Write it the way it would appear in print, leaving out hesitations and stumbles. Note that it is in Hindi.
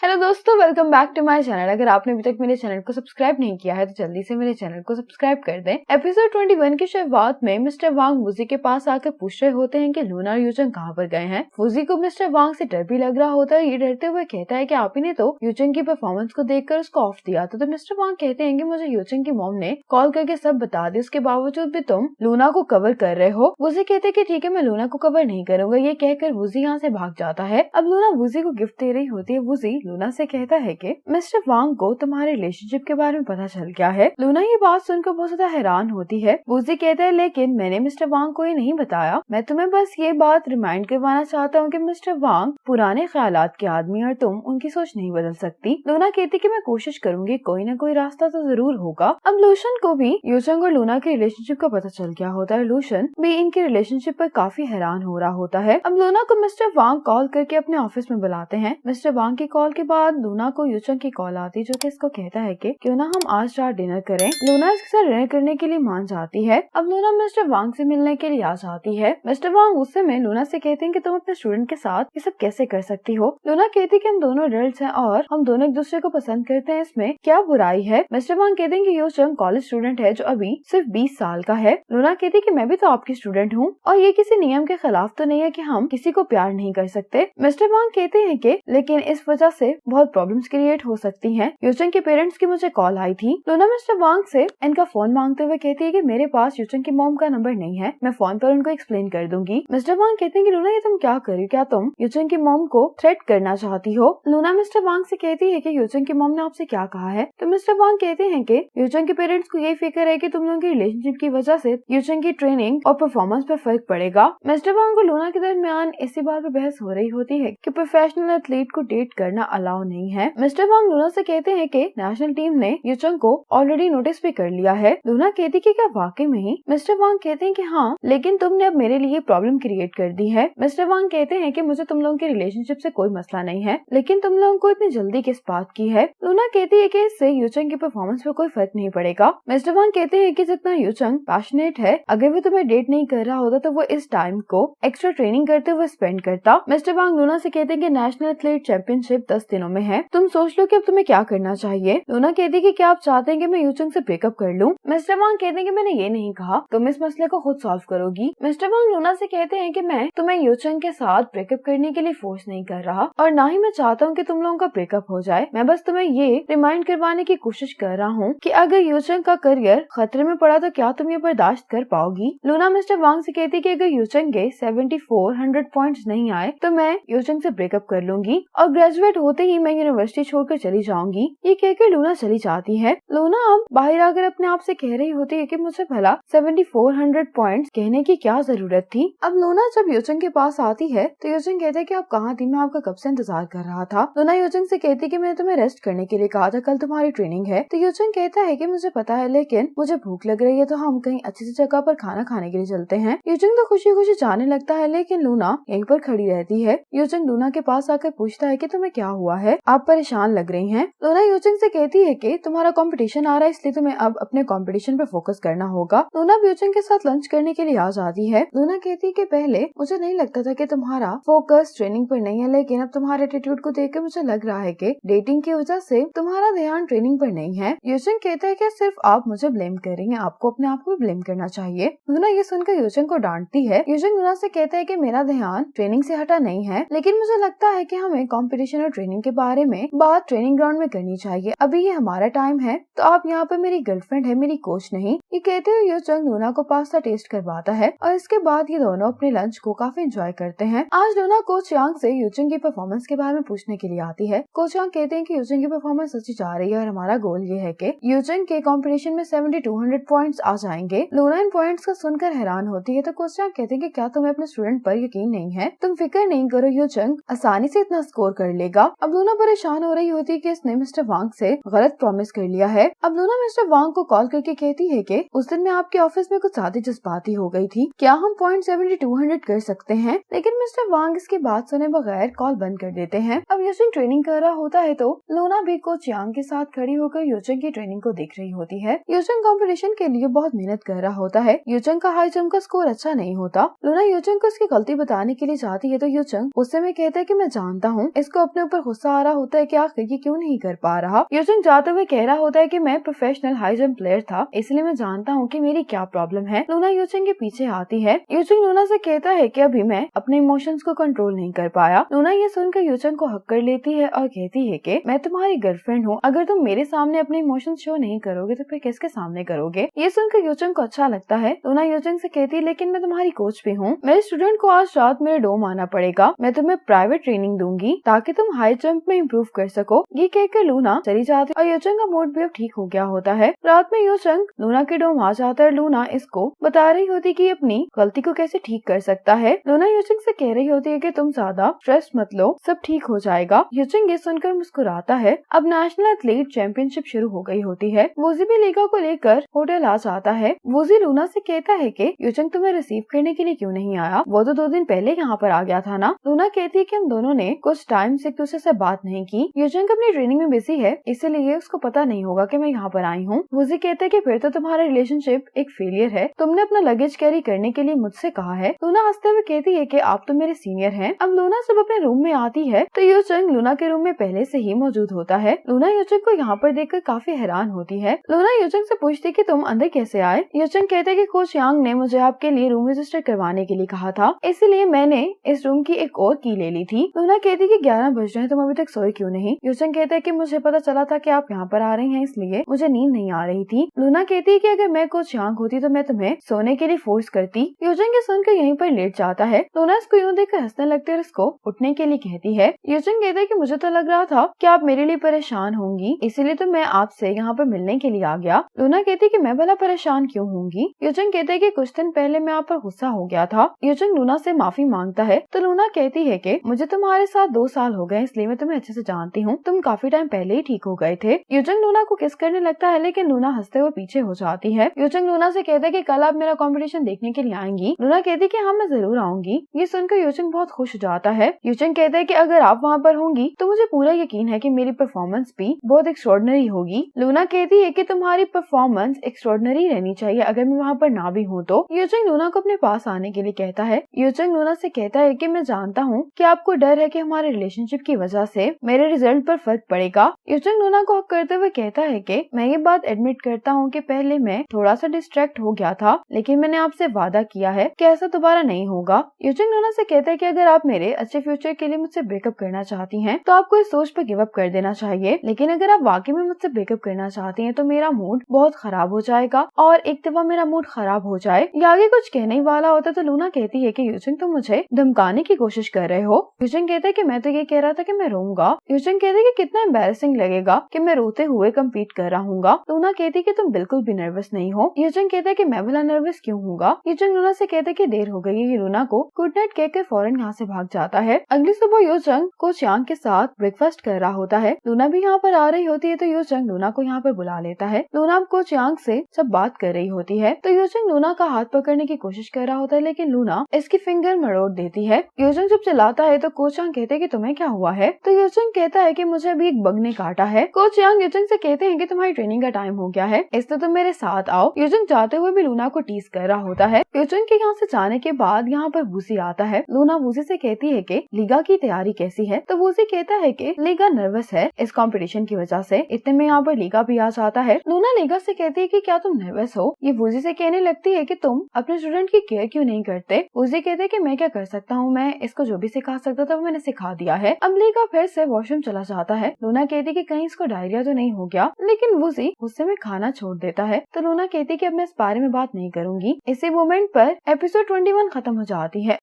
हेलो दोस्तों, welcome back to my channel. अगर आपने अभी तक मेरे चैनल को सब्सक्राइब नहीं किया है तो जल्दी से मेरे चैनल को सब्सक्राइब कर दें। एपिसोड 21 की शुरुआत में मिस्टर वांग वूजी के पास आकर पूछ रहे होते हैं कि लूना और यूचंग कहाँ पर गए हैं। वूजी को मिस्टर वांग से डर भी लग रहा होता है। ये डरते हुए कहता है कि आप ही ने तो यूचंग की परफॉर्मेंस को देखकर उसको ऑफ दिया था। तो मिस्टर वांग कहते हैं कि मुझे यूचंग की मॉम ने कॉल करके सब बता दी, उसके बावजूद भी तुम लूना को कवर कर रहे हो। वूजी कहते हैं कि ठीक है, मैं लूना को कवर नहीं करूंगा। ये कहकर वूजी यहाँ से भाग जाता है। अब लूना वूजी को गिफ्ट दे रही होती है। वूजी लूना से कहता है कि मिस्टर वांग को तुम्हारे रिलेशनशिप के बारे में पता चल गया है। लूना ये बात सुनकर बहुत ज्यादा हैरान होती है। वूजी कहता है लेकिन मैंने मिस्टर वांग को ये नहीं बताया। मैं तुम्हें बस ये बात रिमाइंड करवाना चाहता हूँ कि मिस्टर वांग पुराने ख्यालात के आदमी और तुम उनकी सोच नहीं बदल सकती। लूना कहती कि मैं कोशिश करूंगी, कोई ना कोई रास्ता तो जरूर होगा। अब लूशन को भी यूचंग और लूना के रिलेशनशिप का पता चल गया होता है। लूशन भी इनके रिलेशनशिप पर काफी हैरान हो रहा होता है। अब लूना को मिस्टर वांग कॉल करके अपने ऑफिस में बुलाते हैं। मिस्टर वांग की कॉल के बाद लूना को यूचंग की कॉल आती, जो कि इसको कहता है कि क्यों ना हम आज रात डिनर करें। लूना इसके साथ डिनर करने के लिए मान जाती है। अब लूना मिस्टर वांग से मिलने के लिए आ जाती है। मिस्टर वांग गुस्से में लूना से कहते हैं कि तुम अपने स्टूडेंट के साथ ये सब कैसे कर सकती हो। लूना कहती है कि हम दोनों एडल्ट्स हैं और हम दोनों एक दूसरे को पसंद करते हैं, इसमें क्या बुराई है। मिस्टर वांग कहते हैं कि यूचंग कॉलेज स्टूडेंट है जो अभी सिर्फ 20 साल का है। लूना कहती है कि मैं भी तो आपकी स्टूडेंट हूँ और ये किसी नियम के खिलाफ तो नहीं है कि हम किसी को प्यार नहीं कर सकते। मिस्टर वांग कहते हैं कि लेकिन इस वजह से बहुत प्रॉब्लम्स क्रिएट हो सकती हैं। यूचंग के पेरेंट्स की मुझे कॉल आई थी। लूना मिस्टर वांग से इनका फोन मांगते हुए कहती है कि मेरे पास यूचंग की मॉम का नंबर नहीं है, मैं फोन पर उनको एक्सप्लेन कर दूंगी। मिस्टर वांग कहते हैं कि लूना ये तुम क्या कर रही हो, क्या तुम यूचंग की मॉम को थ्रेट करना चाहती हो। लूना मिस्टर वांग से कहती है कि यूचंग की मॉम ने आपसे क्या कहा है। तो मिस्टर वांग कहते हैं कि यूचंग के पेरेंट्स को यही फिक्र है कि तुम लोगों की रिलेशनशिप की वजह से यूचंग की ट्रेनिंग और परफॉर्मेंस पर फर्क पड़ेगा। मिस्टर वांग को लूना के दरमियान इसी बात पर बहस हो रही होती है कि प्रोफेशनल एथलीट को डेट करना अलाउ नहीं है। मिस्टर वांग लूना से कहते हैं कि नेशनल टीम ने यूचंग को ऑलरेडी नोटिस भी कर लिया है। लूना कहती कि क्या वाकई में ही। मिस्टर वांग कहते हैं कि हाँ, लेकिन तुमने अब मेरे लिए प्रॉब्लम क्रिएट कर दी है। मिस्टर वांग कहते हैं कि मुझे तुम लोगों की रिलेशनशिप से कोई मसला नहीं है, लेकिन तुम लोगों को इतनी जल्दी किस बात की है। लूना कहती है कि इससे यूचंग की परफॉर्मेंस पे कोई फर्क नहीं पड़ेगा। मिस्टर वांग कहते हैं कि जितना यूचंग पैशनेट है, अगर वो तुम्हें डेट नहीं कर रहा होता तो वो इस टाइम को एक्स्ट्रा ट्रेनिंग करते हुए स्पेंड करता। मिस्टर वांग लूना से कहते हैं कि नेशनल एथलीट चैंपियनशिप 10 दिनों में है, तुम सोच लो कि अब तुम्हें क्या करना चाहिए। लूना कहती है कि क्या आप चाहते हैं कि मैं यूचंग से ब्रेकअप कर लूं। मिस्टर वांग कहते हैं कि मैंने ये नहीं कहा, तुम इस मसले को खुद सॉल्व करोगी। मिस्टर वांग लूना से कहते हैं कि मैं तुम्हें यूचंग के साथ ब्रेकअप करने के लिए फोर्स नहीं कर रहा और ना ही मैं चाहता हूँ कि तुम लोगों का ब्रेकअप हो जाए। मैं बस तुम्हें ये रिमाइंड करवाने की कोशिश कर रहा हूँ कि अगर यूचंग का करियर खतरे में पड़ा तो क्या तुम ये बर्दाश्त कर पाओगी। लूना मिस्टर वांग से कहती है कि अगर यूचंग के 7400 पॉइंट्स नहीं आए तो मैं यूचंग से ब्रेकअप कर लूंगी और ग्रेजुएट होते ही मैं यूनिवर्सिटी छोड़कर चली जाऊंगी। ये कहकर लूना चली जाती है। लूना अब बाहर आकर अपने आप से कह रही होती है कि मुझे भला 7400 पॉइंट्स कहने की क्या जरूरत थी। अब लूना जब यूचंग के पास आती है तो यूचंग कहता है कि आप कहाँ थी, मैं आपका कब से इंतजार कर रहा था। लूना यूचंग से कहती है कि मैंने तुम्हें रेस्ट करने के लिए कहा था, कल तुम्हारी ट्रेनिंग है। तो यूचंग कहता है कि मुझे पता है, लेकिन मुझे भूख लग रही है तो हम कहीं अच्छी सी जगह पर खाना खाने के लिए चलते हैं। यूचंग तो खुशी खुशी जाने लगता है, लेकिन लूना यहीं पर खड़ी रहती है। यूचंग लूना के पास आकर पूछता है कि तुम्हें क्या हुआ है, आप परेशान लग रही हैं। लूना यूचंग से कहती है कि तुम्हारा कंपटीशन आ रहा है, इसलिए तुम्हें अब अपने कंपटीशन पर फोकस करना होगा। लूना यूचंग के साथ लंच करने के लिए आ जाती है। लूना कहती है कि पहले मुझे नहीं लगता था कि तुम्हारा फोकस ट्रेनिंग पर नहीं है, लेकिन अब तुम्हारे एटीट्यूड को देखकर मुझे लग रहा है कि डेटिंग की वजह से तुम्हारा ध्यान ट्रेनिंग पर नहीं है। यूचंग कहता है कि सिर्फ आप मुझे ब्लेम कर रही हैं, आपको अपने आप को ब्लेम करना चाहिए। लूना ये सुनकर यूचंग को डांटती है। यूचंग लूना से कहता है कि मेरा ध्यान ट्रेनिंग से हटा नहीं है, लेकिन मुझे लगता है कि हमें कंपटीशन और ट्रेनिंग के बारे में बात ट्रेनिंग ग्राउंड में करनी चाहिए। अभी ये हमारा टाइम है, तो आप यहाँ पे मेरी गर्लफ्रेंड है, मेरी कोच नहीं। ये कहते हुए यूचंग लूना को पास्ता टेस्ट करवाता है और इसके बाद ये दोनों अपने लंच को काफी एंजॉय करते हैं। आज लूना कोच यांग से यूचंग की परफॉर्मेंस के बारे में पूछने के लिए आती है। कोच यांग कहते हैं कि यूचंग की परफॉर्मेंस अच्छी जा रही है और हमारा गोल ये है कि यूचंग के कंपटीशन में 7200 पॉइंट्स आ जाएंगे। लूना इन पॉइंट्स को सुनकर हैरान होती है। तो कोच यांग कहते हैं कि क्या तुम्हें अपने स्टूडेंट पर यकीन नहीं है, तुम फिक्र नहीं करो, यूचंग आसानी से इतना स्कोर कर लेगा। अब लूना परेशान हो रही होती है कि इसने मिस्टर वांग से गलत प्रॉमिस कर लिया है। अब लूना मिस्टर वांग को कॉल करके कहती है कि उस दिन मैं आपके ऑफिस में कुछ ज्यादा जज्बाती हो गई थी, क्या हम पॉइंट 7200 कर सकते हैं। लेकिन मिस्टर वांग इसकी बात सुने बगैर कॉल बंद कर देते हैं। अब यूचंग ट्रेनिंग कर रहा होता है तो लूना भी कोच यांग के साथ खड़ी होकर यूचंग की ट्रेनिंग को देख रही होती है। यूचंग कंपटीशन के लिए बहुत मेहनत कर रहा होता है। यूचंग का हाई जंप का स्कोर अच्छा नहीं होता। लूना यूचंग को उसकी गलती बताने के लिए जाती है तो यूचंग उससे में कहता है कि मैं जानता हूँ, इसको अपने ऊपर गुस्सा आ रहा होता है कि आखिर ये क्यों नहीं कर पा रहा। यूजंग जाते हुए कह रहा होता है कि मैं प्रोफेशनल हाई जंप प्लेयर था, इसलिए मैं जानता हूँ कि मेरी क्या प्रॉब्लम है। लूना यूजंग के पीछे आती है। यूजंग लूना से कहता है कि अभी मैं अपने इमोशंस को कंट्रोल नहीं कर पाया। लूना ये सुनकर यूजंग को हक कर लेती है और कहती है कि मैं तुम्हारी गर्लफ्रेंड हूँ, अगर तुम मेरे सामने अपने इमोशंस शो नहीं करोगे तो फिर किसके सामने करोगे। ये सुनकर यूजंग को अच्छा लगता है। लूना यूजंग से कहती है लेकिन मैं तुम्हारी कोच भी हूँ, मेरे स्टूडेंट को आज रात मेरे डोम आना पड़ेगा, मैं तुम्हें प्राइवेट ट्रेनिंग दूंगी ताकि तुम हाई जंप में इम्प्रूव कर सको। ये कहकर लूना चली जाती और यूजंग का मूड भी अब ठीक हो गया होता है। रात में यूजंग लूना के डोम आ जाता है। लूना इसको बता रही होती कि अपनी गलती को कैसे ठीक कर सकता है। लूना यूजंग से कह रही होती है कि तुम ज्यादा स्ट्रेस मत लो, सब ठीक हो जाएगा। यूजंग ये सुनकर मुस्कुराता है। अब नेशनल एथलीट चैंपियनशिप शुरू हो गई होती है। वूजी भी लीगा को लेकर होटल आ जाता है। वूजी लूना से कहता है कि यूजंग तुम्हें रिसीव करने के लिए क्यों नहीं आया, वो तो 2 दिन पहले यहाँ पर आ गया था ना। लूना कहती है कि हम दोनों ने कुछ टाइम से एक दूसरे से बात नहीं की। यूजंग अपनी ट्रेनिंग में बिजी है, इसीलिए उसको पता नहीं होगा कि मैं यहाँ पर आई हूँ। वूजी कहते हैं कि फिर तो तुम्हारा रिलेशनशिप एक फेलियर है, तुमने अपना लगेज कैरी करने के लिए मुझसे कहा है। लूना हंसते हुए कहती है कि आप तो मेरे सीनियर हैं। अब लूना जब अपने रूम में आती है तो यूजंग लूना के रूम में पहले से ही मौजूद होता है। लूना यूजंग को यहाँ पर देखकर काफी हैरान होती है। लूना यूजंग से पूछती कि तुम अंदर कैसे आए। यूजंग कहते कि कोच यांग ने मुझे आपके लिए रूम रजिस्टर करवाने के लिए कहा था, इसलिए मैंने इस रूम की एक और की ले ली थी। लूना कहती कि 11 बज रहे हैं, तुम अभी तक सोए क्यों नहीं। यूजंग कहते हैं कि मुझे पता चला था कि आप यहाँ पर आ रही हैं, इसलिए मुझे नींद नहीं आ रही थी। लूना कहती है कि अगर मैं कोच यांग होती तो मैं तुम्हें सोने के लिए फोर्स करती। यूजंग ये सुनकर यहीं पर लेट जाता है। लूना इसको यूं देखकर हंसने लगती है और इसको उठने के लिए कहती है। यूजंग कहता है कि मुझे तो लग रहा था कि आप मेरे लिए परेशान होंगी, इसीलिए तो मैं आपसे यहाँ पर मिलने के लिए आ गया। लूना कहती है कि मैं भला परेशान क्यों होंगी। यूजंग कहते हैं कि कुछ दिन पहले मैं आप पर गुस्सा हो गया था। यूजंग लूना से माफी मांगता है तो लूना कहती है कि मुझे तुम्हारे साथ 2 साल हो गए, इसलिए मैं तुम्हें अच्छे से जानती हूँ, तुम काफी टाइम पहले ही ठीक हो गए थे। यूजंग लूना को किस करने लगता है, लेकिन लूना हंसते हुए पीछे हो जाती है। यूजंग लूना से कहते हैं कि कल आप मेरा कंपटीशन देखने के लिए आएंगी। लूना कहती है कि हाँ मैं जरूर आऊंगी। ये सुनकर यूजंग बहुत खुश हो जाता है। यूजंग कहता है कि अगर आप वहाँ पर होंगी तो मुझे पूरा यकीन है कि मेरी परफॉर्मेंस भी बहुत एक्स्ट्राऑर्डिनरी होगी। लूना कहती है कि तुम्हारी परफॉर्मेंस एक्स्ट्राऑर्डिनरी रहनी चाहिए, अगर मैं वहाँ पर ना भी हूँ तो। यूजंग लूना को अपने पास आने के लिए कहता है। यूजंग लूना से कहता है कि मैं जानता हूँ कि आपको डर है कि हमारे रिलेशनशिप की वजह से मेरे रिजल्ट पर फर्क पड़ेगा। यूजंग लूना को हक करते हुए कहता है कि मैं ये बात एडमिट करता हूँ कि पहले मैं थोड़ा सा डिस्ट्रैक्ट हो गया था, लेकिन मैंने आपसे वादा किया है कि ऐसा दोबारा नहीं होगा। यूजंग लूना से कहता है कि अगर आप मेरे अच्छे फ्यूचर के लिए मुझसे ब्रेकअप करना चाहती हैं तो आपको इस सोच पर गिव अप कर देना चाहिए, लेकिन अगर आप वाकई में मुझसे ब्रेकअप करना चाहती हैं तो मेरा मूड बहुत खराब हो जाएगा, और एक दफा मेरा मूड खराब हो जाए। ये आगे कुछ कहने ही वाला होता तो लूना कहती है कि यूजंग तुम मुझे धमकाने की कोशिश कर रहे हो। यूजंग कहता है कि मैं तो ये कह रहा था कि मैं रोऊंगा। यूजंग कहते कि कितना एम्बैरेसिंग लगेगा कि मैं रोते हुए कम्पीट कर रहा हूँ। लूना कहती कि तुम बिल्कुल भी नर्वस नहीं हो। यूजंग कहता है कि मैं भला नर्वस क्यों हूँगा। यूजंग लूना से कहते कि देर हो गई है। लूना को गुड नाइट कहकर फौरन यहाँ से भाग जाता है। अगली सुबह यूजंग कोच यांग के साथ ब्रेकफास्ट कर रहा होता है। लूना भी यहाँ पर आ रही होती है तो यूजंग लूना को यहाँ पर बुला लेता है। लूना अब कोच यांग से सब बात कर रही होती है तो यूजंग लूना का हाथ पकड़ने की कोशिश कर रहा होता है, लेकिन लूना इसकी फिंगर मरोड़ देती है। यूजंग जब चलाता है तो कोच यांग कहते हैं कि तुम्हें क्या हुआ है, तो यूजंग कहता है कि मुझे अभी एक बग ने काटा है। कोच यांग यूजंग से कहते हैं कि तुम्हारी ट्रेनिंग का टाइम हो गया है, इसलिए तुम मेरे साथ आओ। यूजंग जाते हुए भी लूना को टीज कर रहा होता है। यूजंग के यहाँ से जाने के बाद यहाँ पर वूजी आता है। लूना वूजी से कहती है कि लीगा की तैयारी कैसी है, तो वूजी कहता है कि लीगा नर्वस है इस कंपटीशन की वजह से। इतने में यहाँ पर लीगा भी आ जाता है। लूना लीगा से कहती है कि क्या तुम नर्वस हो। ये वूजी से कहने लगती है कि तुम अपने स्टूडेंट की केयर क्यों नहीं करते। वूजी कहते हैं कि मैं क्या कर सकता हूँ, मैं इसको जो भी सिखा सकता था वो मैंने सिखा दिया है। अब लीगा फिर से वॉशरूम चला जाता है। लूना कहती है कि कहीं इसको डायरिया तो नहीं हो गया, लेकिन वूजी गुस्से में खाना छोड़ देता है। तो लूना कहती है कि अब मैं इस बारे में बात नहीं करूंगी। इसी मोमेंट पर एपिसोड 21 खत्म हो जाती है।